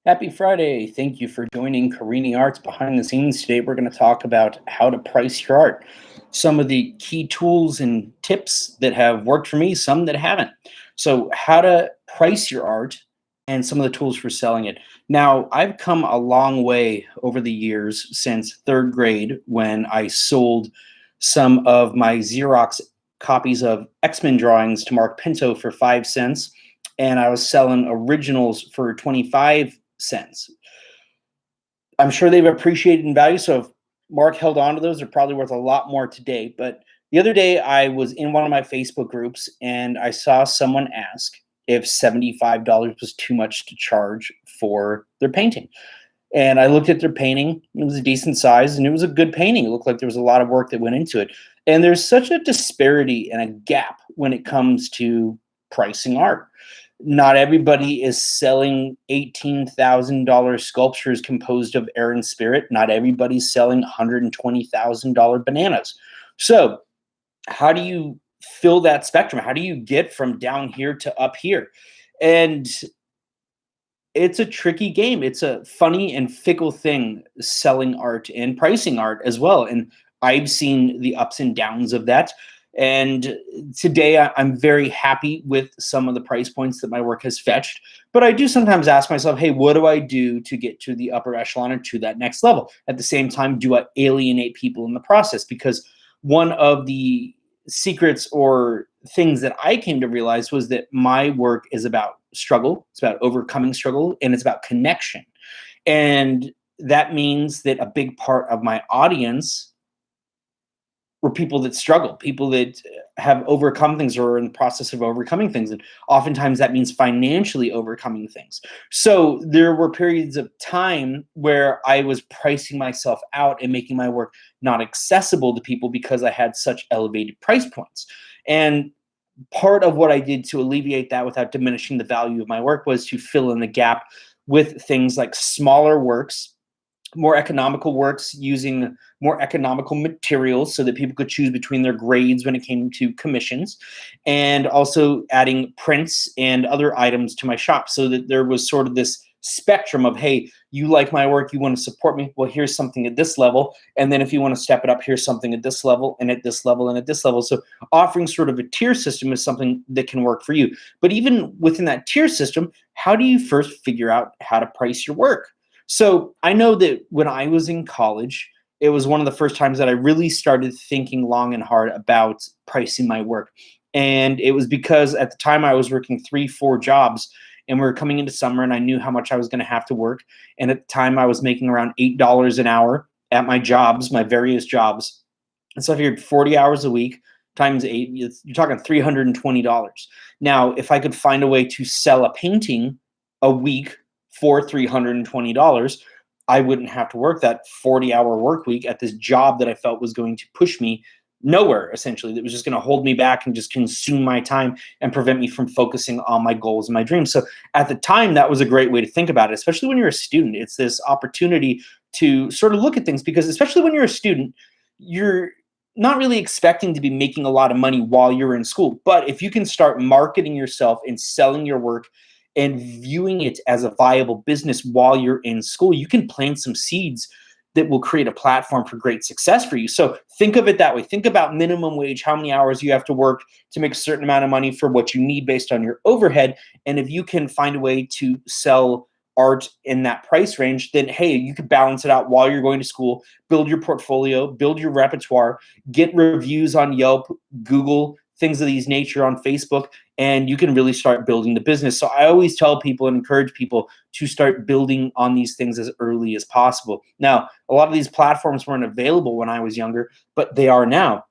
Happy Friday. Thank you for joining Carini Arts Behind the Scenes. Today, we're going to talk about how to price your art. Some of the key tools and tips that have worked for me, some that haven't. So, how to price your art and some of the tools for selling it. Now, I've come a long way over the years since third grade when I sold some of my Xerox copies of X-Men drawings to Mark Pinto for 5 cents, and I was selling originals for 25 cents. I'm sure they've appreciated in value. So if Mark held on to those, they're probably worth a lot more today. But the other day, I was in one of my Facebook groups and I saw someone ask if $75 was too much to charge for their painting. And I looked at their painting. It was a decent size and it was a good painting. It looked like there was a lot of work that went into it. And there's such a disparity and a gap when it comes to pricing art. Not everybody is selling $18,000 sculptures composed of air and spirit. Not everybody's selling $120,000 bananas. So, how do you fill that spectrum? How do you get from down here to up here? And it's a tricky game. It's a funny and fickle thing, selling art and pricing art as well. And I've seen the ups and downs of that. And today I'm very happy with some of the price points that my work has fetched. But I do sometimes ask myself, hey, what do I do to get to the upper echelon or to that next level? At the same time, do I alienate people in the process? Because one of the secrets or things that I came to realize was that my work is about struggle, it's about overcoming struggle, and it's about connection. And that means that a big part of my audience were people that struggle, people that have overcome things or are in the process of overcoming things. And oftentimes that means financially overcoming things. So there were periods of time where I was pricing myself out and making my work not accessible to people because I had such elevated price points. And part of what I did to alleviate that without diminishing the value of my work was to fill in the gap with things like smaller works, more economical works using more economical materials so that people could choose between their grades when it came to commissions, and also adding prints and other items to my shop so that there was sort of this spectrum of, hey, you like my work, you want to support me, well, here's something at this level, and then if you want to step it up, here's something at this level and at this level and at this level. So offering sort of a tier system is something that can work for you. But even within that tier system, how do you first figure out how to price your work? So I know that when I was in college, it was one of the first times that I really started thinking long and hard about pricing my work. And it was because at the time I was working 3, 4 jobs, and we were coming into summer and I knew how much I was going to have to work. And at the time I was making around $8 an hour at my jobs, my various jobs. And so I figured 40 hours a week times 8, you're talking $320. Now, if I could find a way to sell a painting a week for $320, I wouldn't have to work that 40-hour work week at this job that I felt was going to push me nowhere, essentially, that was just going to hold me back and just consume my time and prevent me from focusing on my goals and my dreams. So at the time, that was a great way to think about it, especially when you're a student. It's this opportunity to sort of look at things, because especially when you're a student, you're not really expecting to be making a lot of money while you're in school. But if you can start marketing yourself and selling your work and viewing it as a viable business while you're in school, you can plant some seeds that will create a platform for great success for you. So think of it that way. Think about minimum wage, how many hours you have to work to make a certain amount of money for what you need based on your overhead. And if you can find a way to sell art in that price range, then hey, you could balance it out while you're going to school, build your portfolio, build your repertoire, get reviews on Yelp, Google, things of these nature on Facebook, and you can really start building the business. So I always tell people and encourage people to start building on these things as early as possible. Now, a lot of these platforms weren't available when I was younger, but they are now.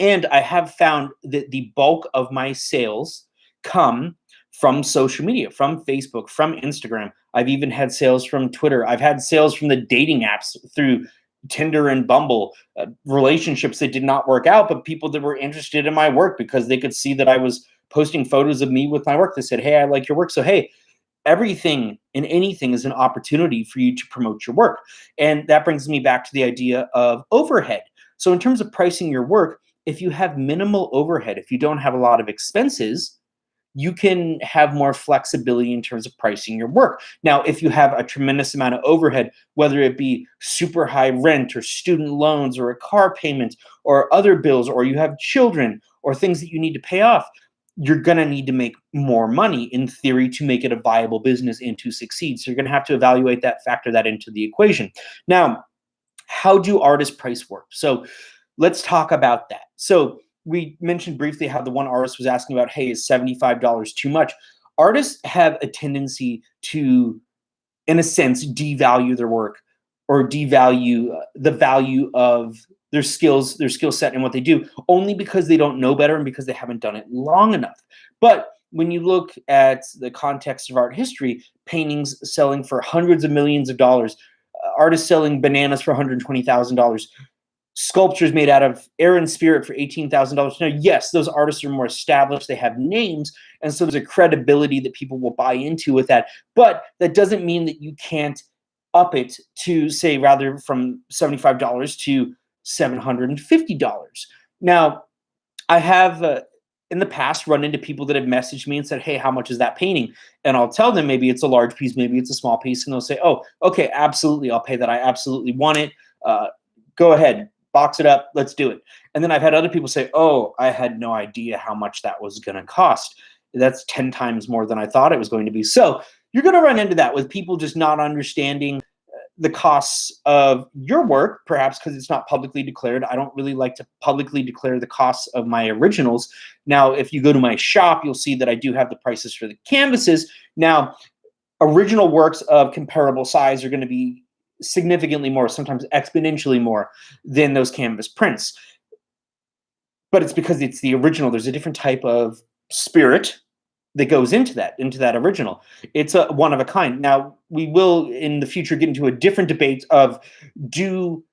And I have found that the bulk of my sales come from social media, from Facebook, from Instagram. I've even had sales from Twitter. I've had sales from the dating apps through Tinder and Bumble, relationships that did not work out, but people that were interested in my work because they could see that I was posting photos of me with my work. They said, hey, I like your work. So, hey, everything and anything is an opportunity for you to promote your work. And that brings me back to the idea of overhead. So in terms of pricing your work, if you have minimal overhead, if you don't have a lot of expenses, you can have more flexibility in terms of pricing your work. Now, if you have a tremendous amount of overhead, whether it be super high rent or student loans or a car payment or other bills, or you have children or things that you need to pay off, you're going to need to make more money in theory to make it a viable business and to succeed. So you're going to have to evaluate that, factor that into the equation. Now, how do artist price work? So let's talk about that. So we mentioned briefly how the one artist was asking about, hey, is $75 too much? Artists have a tendency to, in a sense, devalue their work or devalue the value of their skills, their skill set, and what they do, only because they don't know better and because they haven't done it long enough. But when you look at the context of art history, paintings selling for hundreds of millions of dollars, artists selling bananas for $120,000, sculptures made out of air and spirit for $18,000. Now, yes, those artists are more established. They have names. And so there's a credibility that people will buy into with that. But that doesn't mean that you can't up it to, say, rather from $75 to $750. Now, I have in the past run into people that have messaged me and said, hey, how much is that painting? And I'll tell them maybe it's a large piece, maybe it's a small piece. And they'll say, oh, okay, absolutely. I'll pay that. I absolutely want it. Go ahead, box it up. Let's do it. And then I've had other people say, oh, I had no idea how much that was going to cost. That's 10 times more than I thought it was going to be. So you're going to run into that with people just not understanding the costs of your work, perhaps because it's not publicly declared. I don't really like to publicly declare the costs of my originals. Now, if you go to my shop, you'll see that I do have the prices for the canvases. Now, original works of comparable size are going to be significantly more, sometimes exponentially more than those canvas prints. But it's because it's the original. There's a different type of spirit that goes into that original. It's a one of a kind. Now, we will in the future get into a different debate of, do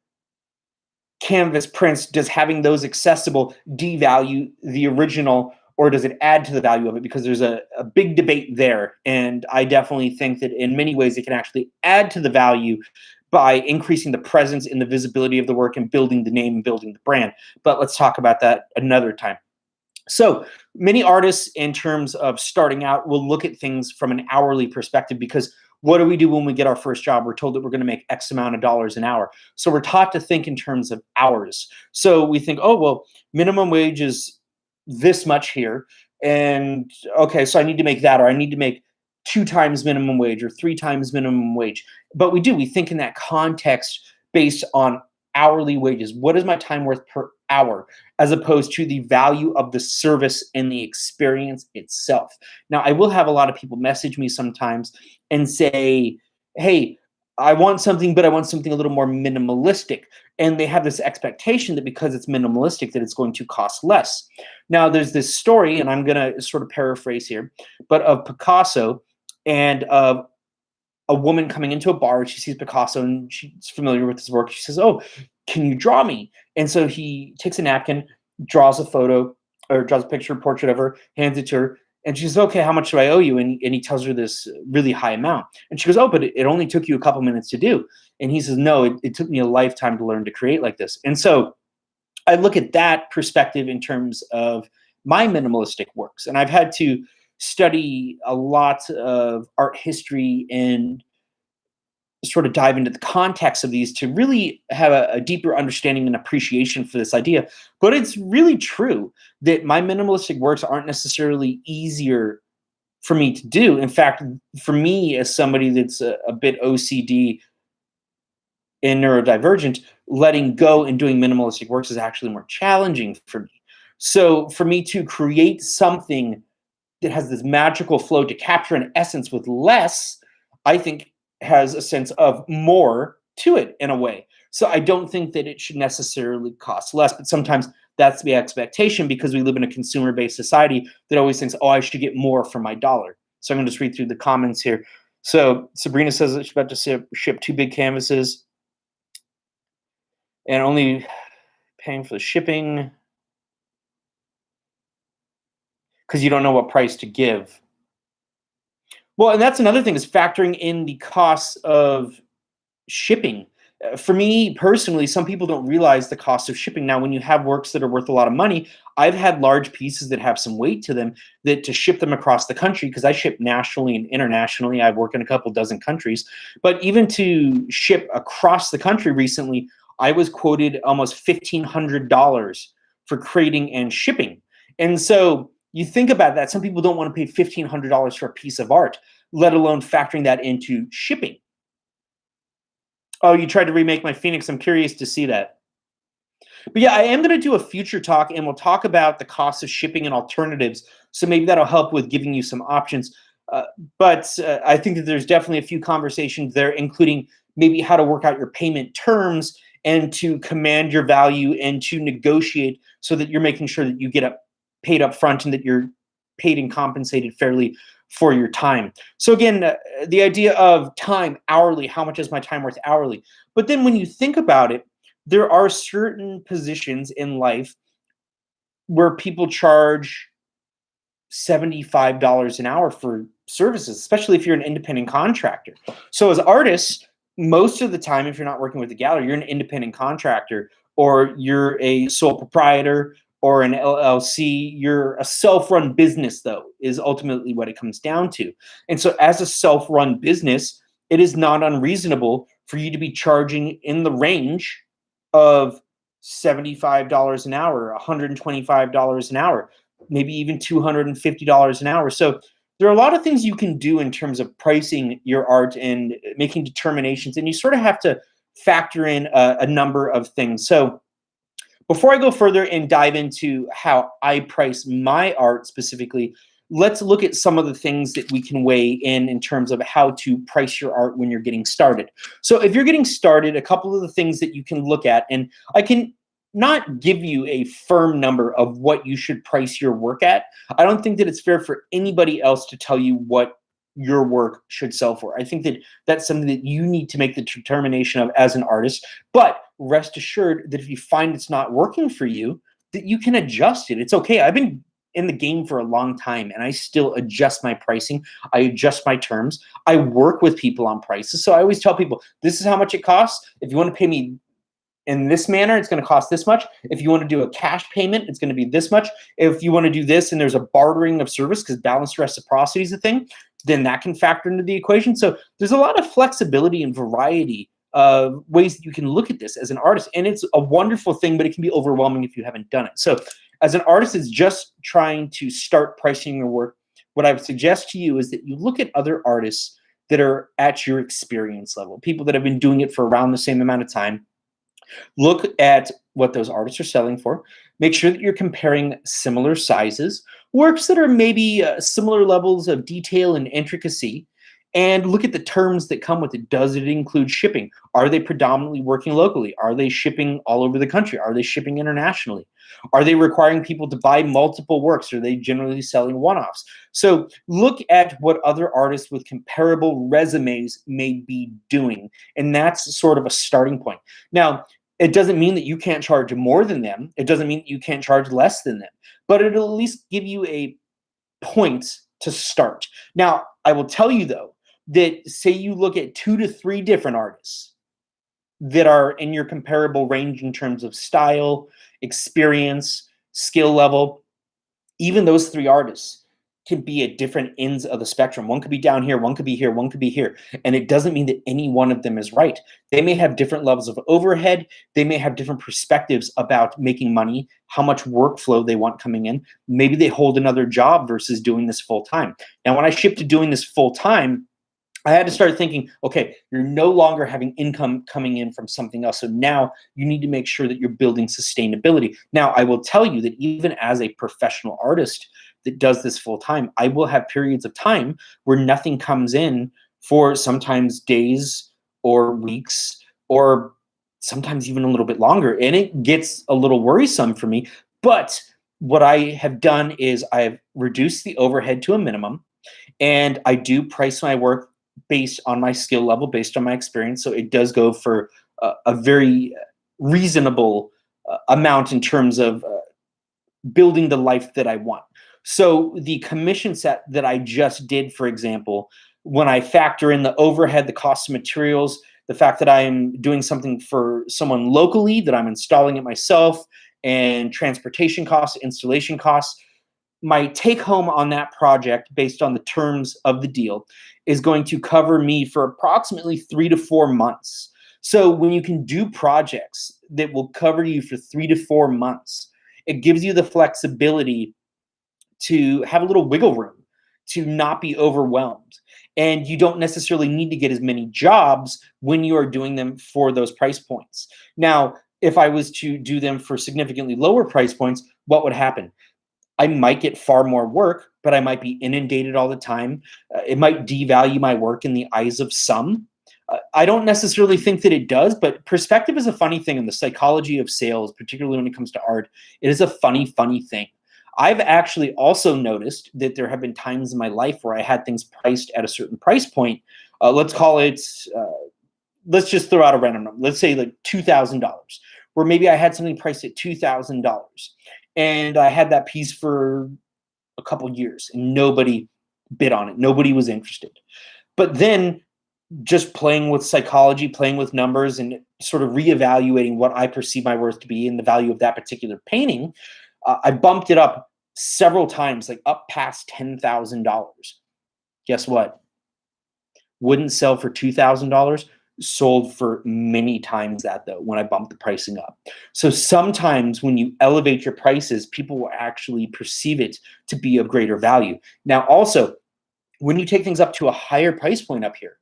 canvas prints, does having those accessible devalue the original, or does it add to the value of it? Because there's a big debate there. And I definitely think that in many ways it can actually add to the value by increasing the presence and the visibility of the work and building the name and building the brand. But let's talk about that another time. So many artists, in terms of starting out, will look at things from an hourly perspective, because what do we do when we get our first job? We're told that we're going to make X amount of dollars an hour. So we're taught to think in terms of hours. So we think, oh, well, minimum wage is this much here. And okay, so I need to make that, or I need to make 2 times minimum wage or 3 times minimum wage. But we think in that context based on hourly wages. What is my time worth per hour, as opposed to the value of the service and the experience itself? Now, I will have a lot of people message me sometimes and say, hey, I want something, but I want something a little more minimalistic. And they have this expectation that because it's minimalistic, that it's going to cost less. Now, there's this story, and I'm going to sort of paraphrase here, but of Picasso and of a woman coming into a bar. She sees Picasso and she's familiar with his work. She says, oh, can you draw me? And so he takes a napkin, draws a photo, or draws a picture, portrait of her, hands it to her. And she says, okay, how much do I owe you? And he tells her this really high amount. And she goes, oh, but it only took you a couple minutes to do. And he says, no, it took me a lifetime to learn to create like this. And so I look at that perspective in terms of my minimalistic works. And I've had to study a lot of art history and sort of dive into the context of these to really have a deeper understanding and appreciation for this idea. But it's really true that my minimalistic works aren't necessarily easier for me to do. In fact, for me, as somebody that's a bit OCD and neurodivergent, letting go and doing minimalistic works is actually more challenging for me. So for me to create something that has this magical flow to capture an essence with less, I think has a sense of more to it in a way. So I don't think that it should necessarily cost less, but sometimes that's the expectation because we live in a consumer-based society that always thinks, oh, I should get more for my dollar. So I'm going to just read through the comments here. So Sabrina says that she's about to ship 2 big canvases and only paying for the shipping because you don't know what price to give. Well, and that's another thing, is factoring in the costs of shipping. For me personally, some people don't realize the cost of shipping. Now, when you have works that are worth a lot of money, I've had large pieces that have some weight to them, that to ship them across the country, because I ship nationally and internationally. I work in a couple dozen countries, but even to ship across the country recently, I was quoted almost $1,500 for crating and shipping. And so you think about that. Some people don't want to pay $1,500 for a piece of art, let alone factoring that into shipping. Oh, you tried to remake my Phoenix. I'm curious to see that. But yeah, I am going to do a future talk, and we'll talk about the cost of shipping and alternatives. So maybe that'll help with giving you some options. But I think that there's definitely a few conversations there, including maybe how to work out your payment terms and to command your value and to negotiate so that you're making sure that you get paid up front and that you're paid and compensated fairly for your time. So again, the idea of time hourly, how much is my time worth hourly? But then when you think about it, there are certain positions in life where people charge $75 an hour for services, especially if you're an independent contractor. So as artists, most of the time, if you're not working with the gallery, you're an independent contractor, or you're a sole proprietor or an LLC. You're a self-run business, though, is ultimately what it comes down to. And so as a self-run business, it is not unreasonable for you to be charging in the range of $75 an hour, $125 an hour, maybe even $250 an hour. So there are a lot of things you can do in terms of pricing your art and making determinations, and you sort of have to factor in a number of things. So before I go further and dive into how I price my art specifically, let's look at some of the things that we can weigh in terms of how to price your art when you're getting started. So if you're getting started, a couple of the things that you can look at, and I can not give you a firm number of what you should price your work at. I don't think that it's fair for anybody else to tell you what your work should sell for. I think that that's something that you need to make the determination of as an artist. But rest assured that if you find it's not working for you, that you can adjust it. It's okay. I've been in the game for a long time, and I still adjust my pricing. I adjust my terms. I work with people on prices. So I always tell people, this is how much it costs. If you want to pay me in this manner, it's going to cost this much. If you want to do a cash payment, it's going to be this much. If you want to do this and there's a bartering of service, because balanced reciprocity is a thing, then that can factor into the equation. So there's a lot of flexibility and variety of ways that you can look at this as an artist. And it's a wonderful thing, but it can be overwhelming if you haven't done it. So as an artist that's just trying to start pricing your work, what I would suggest to you is that you look at other artists that are at your experience level, people that have been doing it for around the same amount of time. Look at what those artists are selling for. Make sure that you're comparing similar sizes, works that are maybe similar levels of detail and intricacy, and look at the terms that come with it. Does it include shipping? Are they predominantly working locally? Are they shipping all over the country? Are they shipping internationally? Are they requiring people to buy multiple works? Are they generally selling one-offs? So look at what other artists with comparable resumes may be doing, and that's sort of a starting point. Now, it doesn't mean that you can't charge more than them. It doesn't mean that you can't charge less than them, but it'll at least give you a point to start. Now, I will tell you, though, that say you look at 2 to 3 different artists that are in your comparable range in terms of style, experience, skill level, even those 3 artists can be at different ends of the spectrum. One could be down here, one could be here, one could be here. And it doesn't mean that any one of them is right. They may have different levels of overhead. They may have different perspectives about making money, how much workflow they want coming in. Maybe they hold another job versus doing this full time. Now, when I shipped to doing this full time, I had to start thinking, okay, you're no longer having income coming in from something else. So now you need to make sure that you're building sustainability. Now, I will tell you that even as a professional artist that does this full time, I will have periods of time where nothing comes in for sometimes days or weeks or sometimes even a little bit longer. And it gets a little worrisome for me. But what I have done is I've reduced the overhead to a minimum, and I do price my work based on my skill level, based on my experience. So it does go for a very reasonable amount in terms of building the life that I want. So the commission set that I just did, for example, when I factor in the overhead, the cost of materials, the fact that I am doing something for someone locally, that I'm installing it myself, and transportation costs, installation costs, my take home on that project based on the terms of the deal is going to cover me for approximately 3 to 4 months. So when you can do projects that will cover you for 3 to 4 months, it gives you the flexibility to have a little wiggle room, to not be overwhelmed. And you don't necessarily need to get as many jobs when you are doing them for those price points. Now, if I was to do them for significantly lower price points, what would happen? I might get far more work, but I might be inundated all the time. It might devalue my work in the eyes of some. I don't necessarily think that it does, but perspective is a funny thing in the psychology of sales, particularly when it comes to art. It is a funny, funny thing. I've actually also noticed that there have been times in my life where I had things priced at a certain price point. Let's call it, let's just throw out a random number. Let's say like $2,000, where maybe I had something priced at $2,000. And I had that piece for a couple years and nobody bid on it. Nobody was interested. But then just playing with psychology, playing with numbers, and sort of reevaluating what I perceive my worth to be and the value of that particular painting, I bumped it up several times, like up past $10,000. Guess what? Wouldn't sell for $2,000. Sold for many times that, though, when I bumped the pricing up. So sometimes when you elevate your prices, people will actually perceive it to be of greater value. Now, also, when you take things up to a higher price point up here,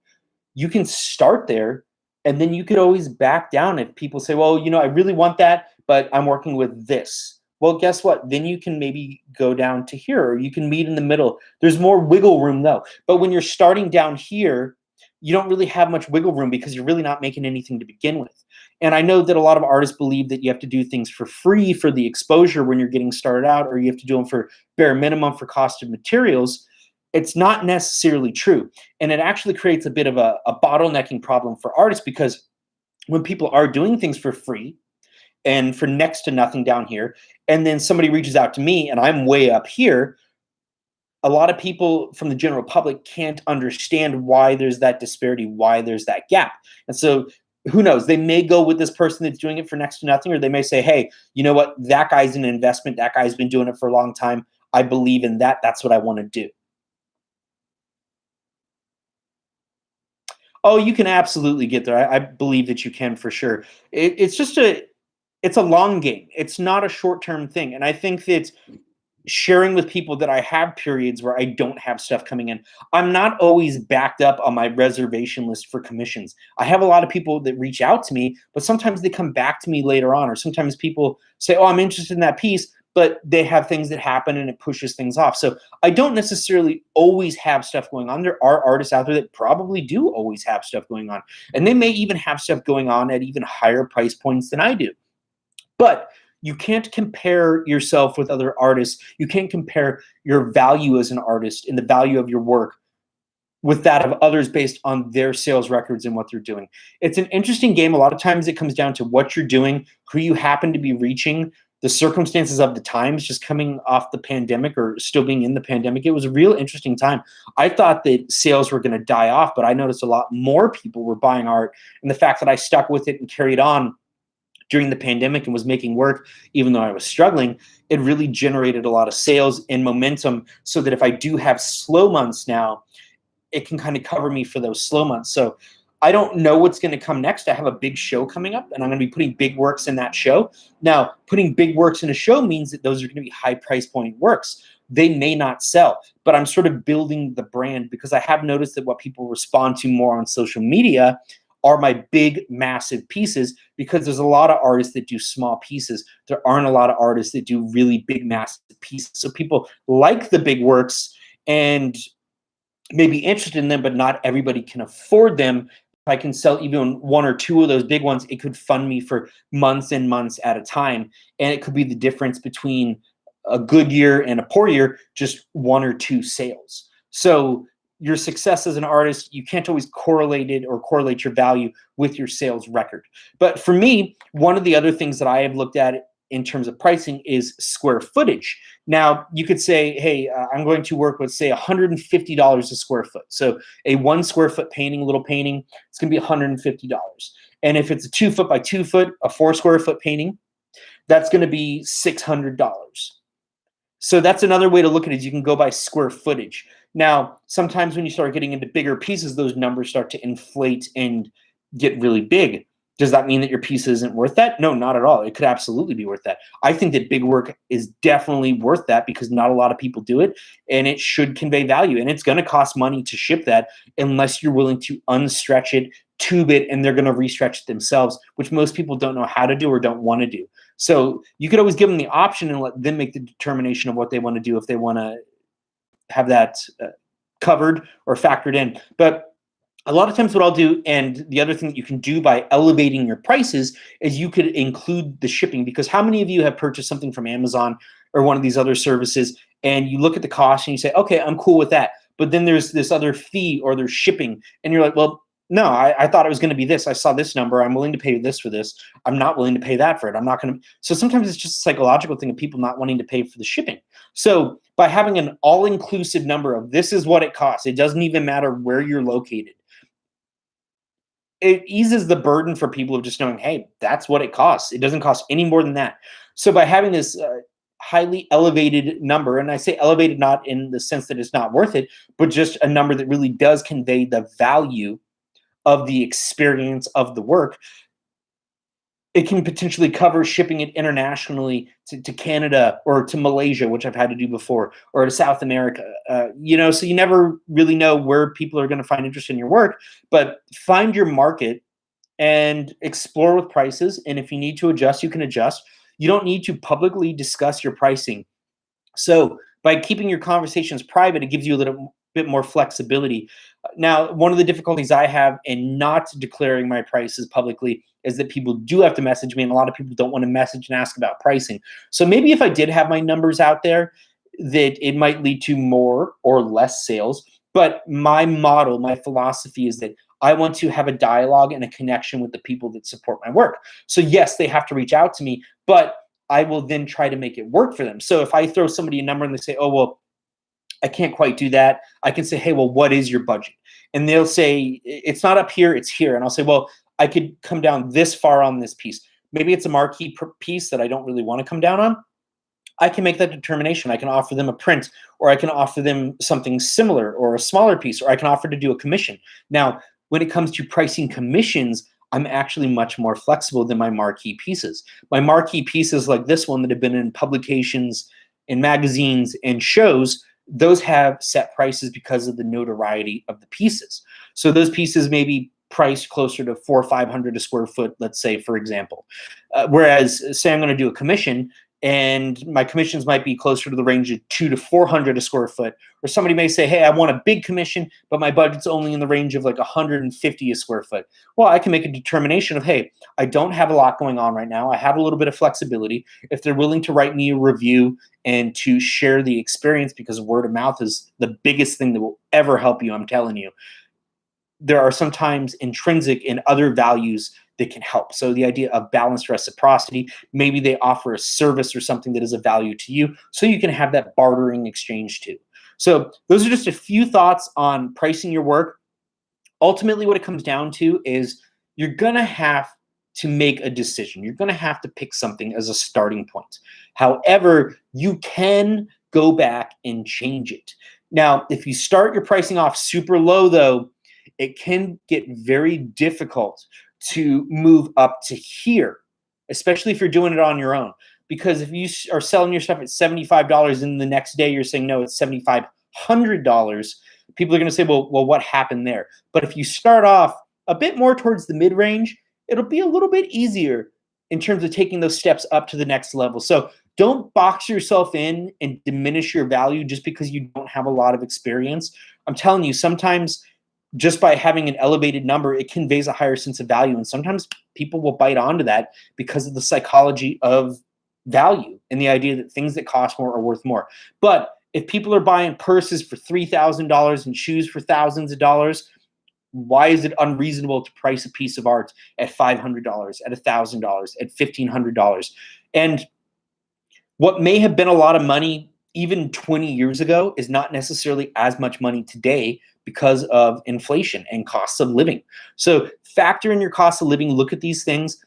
you can start there, and then you could always back down if people say, well, I really want that, but I'm working with this. Well, guess what? Then you can maybe go down to here, or you can meet in the middle. There's more wiggle room, though. But when you're starting down here, you don't really have much wiggle room because you're really not making anything to begin with. And I know that a lot of artists believe that you have to do things for free for the exposure when you're getting started out, or you have to do them for bare minimum for cost of materials. It's not necessarily true. And it actually creates a bit of a bottlenecking problem for artists, because when people are doing things for free and for next to nothing down here, and then somebody reaches out to me and I'm way up here, a lot of people from the general public can't understand why there's that disparity, why there's that gap. And so who knows, they may go with this person that's doing it for next to nothing, or they may say, hey, you know what, that guy's an investment. That guy's been doing it for a long time. I believe in that. That's what I want to do. Oh, you can absolutely get there. I believe that you can for sure. It's a long game. It's not a short-term thing. And I think that sharing with people that I have periods where I don't have stuff coming in. I'm not always backed up on my reservation list for commissions. I have a lot of people that reach out to me, but sometimes they come back to me later on, or sometimes people say, oh, I'm interested in that piece, but they have things that happen and it pushes things off. So I don't necessarily always have stuff going on. There are artists out there that probably do always have stuff going on, and they may even have stuff going on at even higher price points than I do. But you can't compare yourself with other artists. You can't compare your value as an artist and the value of your work with that of others based on their sales records and what they're doing. It's an interesting game. A lot of times it comes down to what you're doing, who you happen to be reaching, the circumstances of the times, just coming off the pandemic or still being in the pandemic. It was a real interesting time. I thought that sales were going to die off, but I noticed a lot more people were buying art. And the fact that I stuck with it and carried on during the pandemic and was making work, even though I was struggling, it really generated a lot of sales and momentum, so that if I do have slow months now, it can kind of cover me for those slow months. So I don't know what's going to come next. I have a big show coming up, and I'm going to be putting big works in that show. Now, putting big works in a show means that those are going to be high price point works. They may not sell, but I'm sort of building the brand, because I have noticed that what people respond to more on social media are my big, massive pieces, because there's a lot of artists that do small pieces. There aren't a lot of artists that do really big, massive pieces. So people like the big works and may be interested in them, but not everybody can afford them. If I can sell even one or two of those big ones, it could fund me for months and months at a time. And it could be the difference between a good year and a poor year, just one or two sales. So your success as an artist, you can't always correlate it or correlate your value with your sales record. But for me, one of the other things that I have looked at in terms of pricing is square footage. Now, you could say, hey, I'm going to work with, say, $150 a square foot. So a 1 square foot painting, little painting, it's going to be $150. And if it's a 2 foot by 2 foot, a 4 square foot painting, that's going to be $600. So that's another way to look at it, is you can go by square footage. Now, sometimes when you start getting into bigger pieces, those numbers start to inflate and get really big. Does that mean that your piece isn't worth that? No, not at all. It could absolutely be worth that. I think that big work is definitely worth that because not a lot of people do it, and it should convey value. And it's going to cost money to ship that unless you're willing to unstretch it, tube it, and they're going to restretch it themselves, which most people don't know how to do or don't want to do. So you could always give them the option and let them make the determination of what they want to do if they want to have that covered or factored in. But a lot of times what I'll do, and the other thing that you can do by elevating your prices, is you could include the shipping. Because how many of you have purchased something from Amazon or one of these other services, and you look at the cost and you say, okay, I'm cool with that. But then there's this other fee or there's shipping, and you're like, well, no, I thought it was going to be this. I saw this number. I'm willing to pay this for this. I'm not willing to pay that for it. I'm not going to. So sometimes it's just a psychological thing of people not wanting to pay for the shipping. So by having an all-inclusive number of this is what it costs, it doesn't even matter where you're located. It eases the burden for people of just knowing, hey, that's what it costs. It doesn't cost any more than that. So by having this highly elevated number, and I say elevated not in the sense that it's not worth it, but just a number that really does convey the value of the experience of the work, it can potentially cover shipping it internationally to Canada or to Malaysia, which I've had to do before, or to South America. So you never really know where people are going to find interest in your work, but find your market and explore with prices. And if you need to adjust, you can adjust. You don't need to publicly discuss your pricing. So by keeping your conversations private, it gives you a little bit more flexibility. Now, one of the difficulties I have in not declaring my prices publicly is that people do have to message me, and a lot of people don't want to message and ask about pricing. So maybe if I did have my numbers out there, that it might lead to more or less sales. But my model, my philosophy is that I want to have a dialogue and a connection with the people that support my work. So yes, they have to reach out to me, but I will then try to make it work for them. So if I throw somebody a number and they say, oh, well, I can't quite do that, I can say, hey, well, what is your budget? And they'll say, it's not up here, it's here. And I'll say, well, I could come down this far on this piece. Maybe it's a marquee piece that I don't really want to come down on. I can make that determination. I can offer them a print, or I can offer them something similar or a smaller piece, or I can offer to do a commission. Now, when it comes to pricing commissions, I'm actually much more flexible than my marquee pieces. My marquee pieces like this one that have been in publications, in magazines, and shows, those have set prices because of the notoriety of the pieces. So those pieces may be priced closer to $400 or $500 a square foot, let's say, for example. Whereas, say I'm going to do a commission, and my commissions might be closer to the range of $200 to $400 a square foot. Or somebody may say, hey, I want a big commission, but my budget's only in the range of like $150 a square foot. Well, I can make a determination of, hey, I don't have a lot going on right now. I have a little bit of flexibility. If they're willing to write me a review and to share the experience, because word of mouth is the biggest thing that will ever help you, I'm telling you. There are sometimes intrinsic and other values that can help. So the idea of balanced reciprocity, maybe they offer a service or something that is of value to you, so you can have that bartering exchange too. So those are just a few thoughts on pricing your work. Ultimately, what it comes down to is you're going to have to make a decision. You're going to have to pick something as a starting point. However, you can go back and change it. Now, if you start your pricing off super low, though, it can get very difficult to move up to here, especially if you're doing it on your own. Because if you are selling your stuff at $75 and the next day you're saying, no, it's $7,500, people are going to say, well, what happened there? But if you start off a bit more towards the mid-range, it'll be a little bit easier in terms of taking those steps up to the next level. So don't box yourself in and diminish your value just because you don't have a lot of experience. I'm telling you, sometimes just by having an elevated number, it conveys a higher sense of value. And sometimes people will bite onto that because of the psychology of value and the idea that things that cost more are worth more. But if people are buying purses for $3,000 and shoes for thousands of dollars, why is it unreasonable to price a piece of art at $500, at $1,000, at $1,500? And What may have been a lot of money even 20 years ago is not necessarily as much money today because of inflation and costs of living. So factor in your cost of living, look at these things,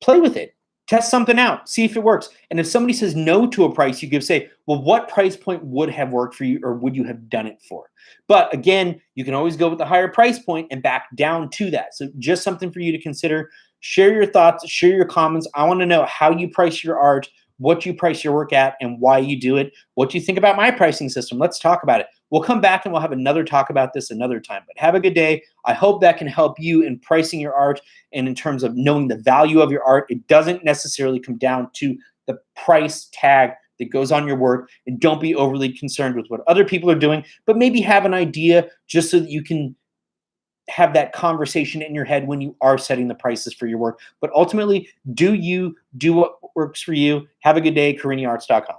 play with it. Test something out, see if it works. And if somebody says no to a price you give, say, well, what price point would have worked for you or would you have done it for? But again, you can always go with the higher price point and back down to that. So just something for you to consider. Share your thoughts, share your comments. I want to know how you price your art, what you price your work at, and why you do it. What do you think about my pricing system? Let's talk about it. We'll come back and we'll have another talk about this another time. But have a good day. I hope that can help you in pricing your art and in terms of knowing the value of your art. It doesn't necessarily come down to the price tag that goes on your work. And don't be overly concerned with what other people are doing, but maybe have an idea just so that you can have that conversation in your head when you are setting the prices for your work. But ultimately, do you do what works for you? Have a good day, CariniArts.com.